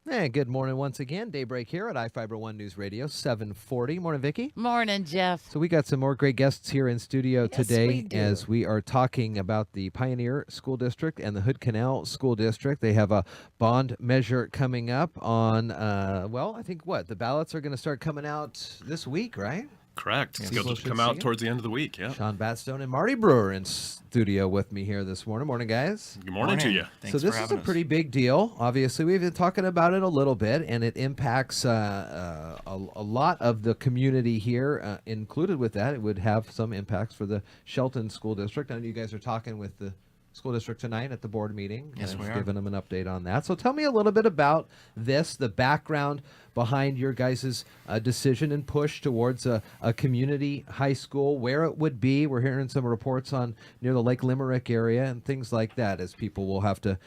Hey, good morning once again. Daybreak here at iFiber One News Radio, 740. Morning, Vicki. Morning, Jeff. So we got some more great guests here in studio Yes, we today do. as we are talking about the Pioneer School District and the Hood Canal School District. They have a bond measure coming up on, I think the ballots are going to start coming out this week, right? Correct. Yes. Scheduled to People come should see out it. towards the end of the week. Yeah. Shawn, Batstone, and Marty Brewer in studio with me here this morning. Morning, guys. Good morning to you. Thanks So this for is having a pretty big deal. Obviously, we've been talking about it a little bit, and it impacts a lot of the community here. Included with that, it would have some impacts for the Shelton School District. I know you guys are talking with the school district tonight at the board meeting. Yes, we are. Giving them an update on that. So tell me a little bit about this, the background behind your guys' decision and push towards a community high school, where it would be. We're hearing some reports on near the Lake Limerick area and things like that, as people will have to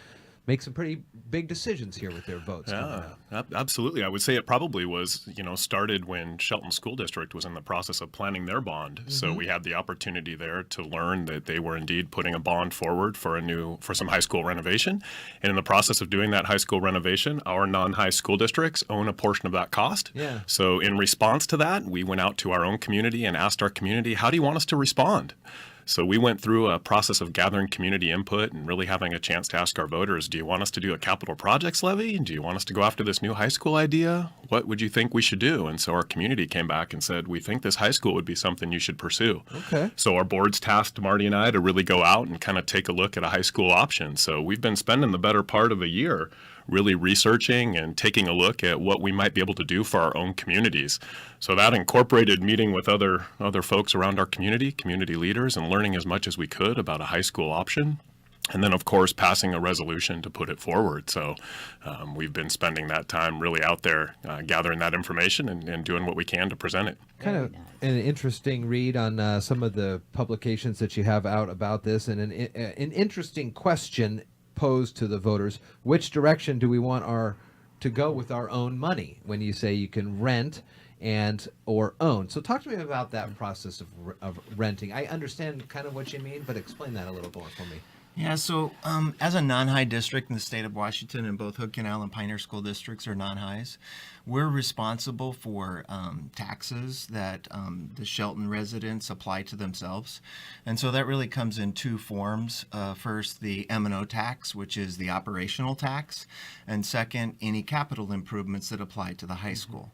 make some pretty big decisions here with their votes coming up. Absolutely. I would say it probably was, started when Shelton School District was in the process of planning their bond. So we had the opportunity there to learn that they were indeed putting a bond forward for some high school renovation. And in the process of doing that high school renovation, our non-high school districts own a portion of that cost. Yeah. So in response to that, we went out to our own community and asked our community, how do you want us to respond? So we went through a process of gathering community input and really having a chance to ask our voters, do you want us to do a capital projects levy? Do you want us to go after this new high school idea? What would you think we should do? And so our community came back and said, we think this high school would be something you should pursue. Okay. So our board's tasked Marty and I to really go out and kind of take a look at a high school option. So we've been spending the better part of a year really researching and taking a look at what we might be able to do for our own communities. So that incorporated meeting with other folks around our community leaders, and learning as much as we could about a high school option. And then, of course, passing a resolution to put it forward. So we've been spending that time really out there gathering that information and doing what we can to present it. Kind of an interesting read on some of the publications that you have out about this, and an interesting question posed to the voters. Which direction do we want to go with our own money when you say you can rent and or own? So talk to me about that process of renting. I understand kind of what you mean, but explain that a little more for me. Yeah, so as a non-high district in the state of Washington, and both Hood Canal and Pioneer School Districts are non-highs, we're responsible for taxes that the Shelton residents apply to themselves. And so that really comes in two forms. First, the M&O tax, which is the operational tax, and second, any capital improvements that apply to the high school.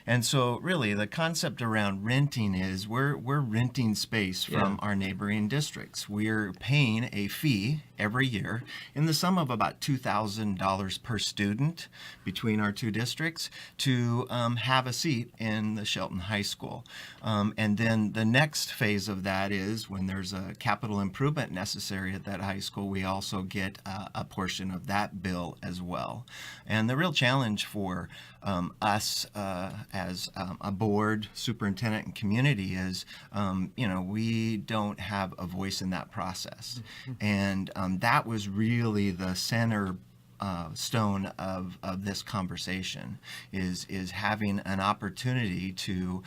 And so really the concept around renting is we're renting space from our neighboring districts. We're paying a fee every year in the sum of about $2,000 per student between our two districts to have a seat in the Shelton High School. And then the next phase of that is when there's a capital improvement necessary at that high school, we also get a portion of that bill as well. And the real challenge for us as a board, superintendent, and community is, we don't have a voice in that process. And that was really the center stone of this conversation is having an opportunity to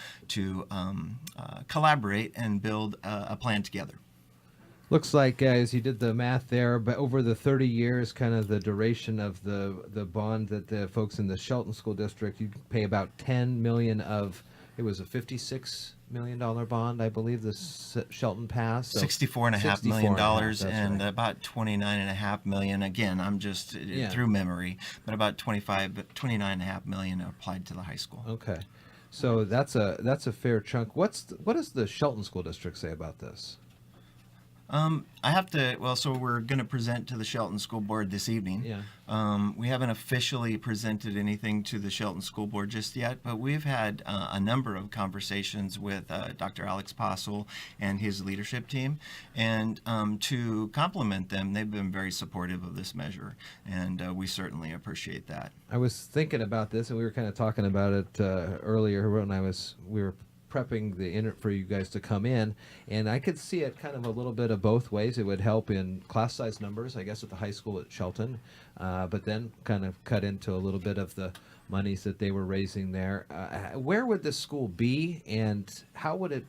collaborate and build a plan together. Looks like, as you did the math there, but over the 30 years, kind of the duration of the bond that the folks in the Shelton School District, you pay about $10 million of, it was a $56 million bond, I believe, the Shelton passed. So $64.5 million and right. about $29.5 million. Again, I'm just through memory, but about $29.5 million applied to the high school. Okay, so that's a fair chunk. What does the Shelton School District say about this? I have to, so we're going to present to the Shelton School Board this evening. Yeah. We haven't officially presented anything to the Shelton School Board just yet, but we've had a number of conversations with Dr. Alex Possel and his leadership team. And to compliment them, they've been very supportive of this measure, and we certainly appreciate that. I was thinking about this, and we were kind of talking about it earlier when we were prepping for you guys to come in, and I could see it kind of a little bit of both ways. It would help in class size numbers, I guess, at the high school at Shelton, but then kind of cut into a little bit of the monies that they were raising there. Where would this school be, and how would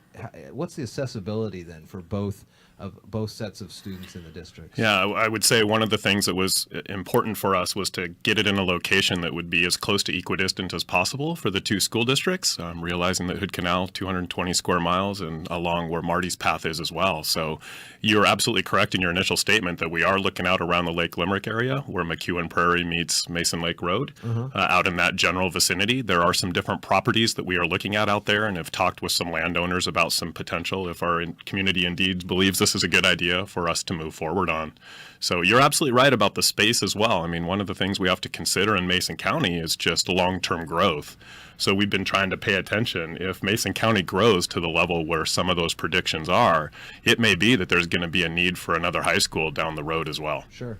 what's the accessibility then for both of both sets of students in the districts. Yeah, I would say one of the things that was important for us was to get it in a location that would be as close to equidistant as possible for the two school districts, realizing that Hood Canal, 220 square miles, and along where Marty's path is as well. So you're absolutely correct in your initial statement that we are looking out around the Lake Limerick area where McEwen Prairie meets Mason Lake Road. Out in that general vicinity, there are some different properties that we are looking at out there and have talked with some landowners about some potential if our community indeed believes this is a good idea for us to move forward on. So you're absolutely right about the space as well. I mean, one of the things we have to consider in Mason County is just long-term growth. So we've been trying to pay attention. If Mason County grows to the level where some of those predictions are, it may be that there's going to be a need for another high school down the road as well. Sure.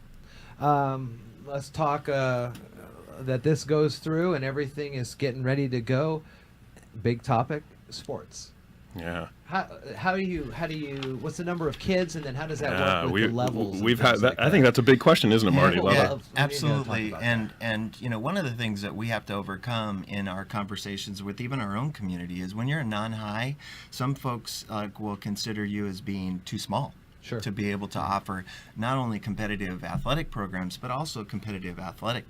Let's talk that this goes through and everything is getting ready to go. Big topic, sports. Yeah. How do you what's the number of kids, and then how does that work with the levels? We've had that. I think that's a big question, isn't it, Marty? Yeah, absolutely. And you know, one of the things that we have to overcome in our conversations with even our own community is when you're a non-high, some folks will consider you as being too small. Sure. To be able to offer not only competitive athletic programs, but also competitive academic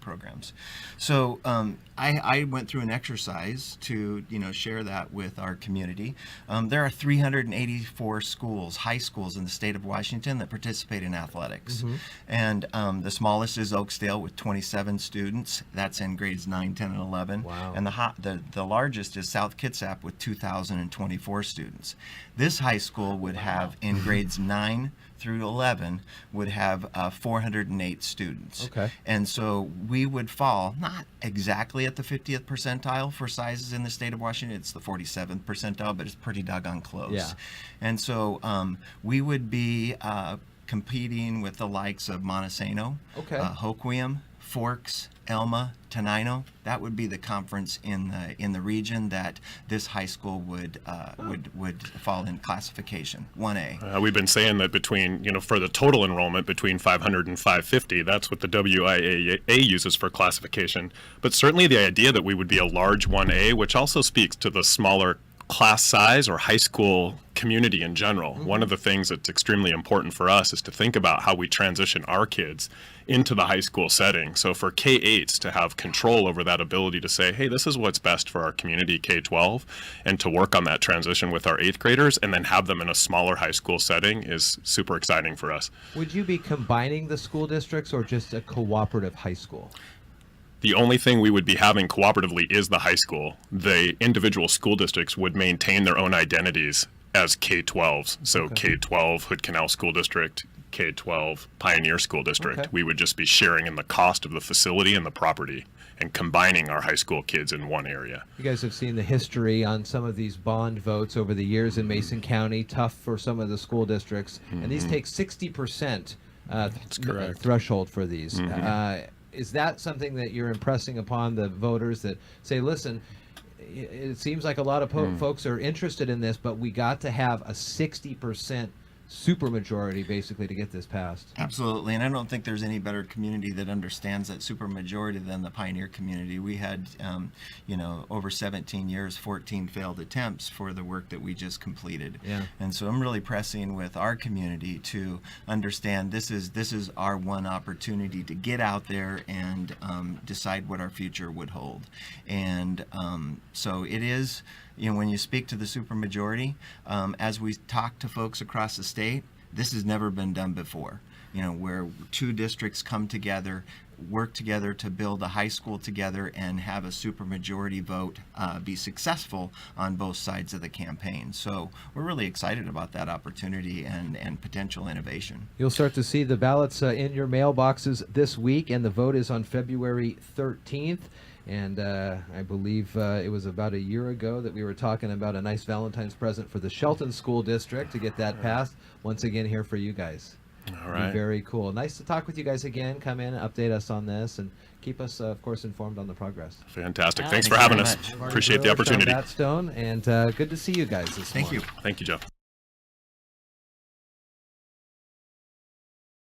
programs. So I went through an exercise to share that with our community. There are 384 schools, high schools in the state of Washington that participate in athletics, and the smallest is Oakdale with 27 students. That's in grades 9, 10, and 11. Wow. And the largest is South Kitsap with 2,024 students. This high school would have in grades 9 through 11 would have 408 students. Okay. And so we would fall not exactly at the 50th percentile for sizes in the state of Washington. It's the 47th percentile, but it's pretty doggone close. Yeah. And so we would be competing with the likes of Montesano, Okay. Hoquiam, Forks, Elma, Tenino. That would be the conference in the region that this high school would fall in classification 1A. We've been saying that between, for the total enrollment between 500 and 550, that's what the WIAA uses for classification. But certainly the idea that we would be a large 1A, which also speaks to the smaller class size or high school community in general. One of the things that's extremely important for us is to think about how we transition our kids into the high school setting. So for K-8s to have control over that ability to say, hey, this is what's best for our community K-12, and to work on that transition with our 8th graders and then have them in a smaller high school setting is super exciting for us. Would you be combining the school districts or just a cooperative high school? The only thing we would be having cooperatively is the high school. The individual school districts would maintain their own identities as K-12s. So Okay. K-12 Hood Canal School District, K-12 Pioneer School District. Okay. We would just be sharing in the cost of the facility and the property and combining our high school kids in one area. You guys have seen the history on some of these bond votes over the years in Mason County, tough for some of the school districts, and these take 60% That's correct. threshold for these. Is that something that you're impressing upon the voters that say, listen, it seems like a lot of folks are interested in this, but we got to have a 60% supermajority basically to get this passed? Absolutely, and I don't think there's any better community that understands that supermajority than the Pioneer community. We had, over 17 years, 14 failed attempts for the work that we just completed. Yeah. And so I'm really pressing with our community to understand this is our one opportunity to get out there and decide what our future would hold. And so it is. When you speak to the supermajority, as we talk to folks across the state, this has never been done before. Where two districts come together, work together to build a high school together and have a supermajority vote be successful on both sides of the campaign. So we're really excited about that opportunity and potential innovation. You'll start to see the ballots in your mailboxes this week, and the vote is on February 13th. And I believe it was about a year ago that we were talking about a nice Valentine's present for the Shelton School District to get that passed. Once again, here for you guys. All right. Very cool. Nice to talk with you guys again. Come in, update us on this, and keep us, of course, informed on the progress. Fantastic. Yeah, Thanks thank for you having very us. much. Marty Appreciate the Brewer, Shawn opportunity. Batstone, and good to see you guys this Thank morning. you. Thank you, Jeff.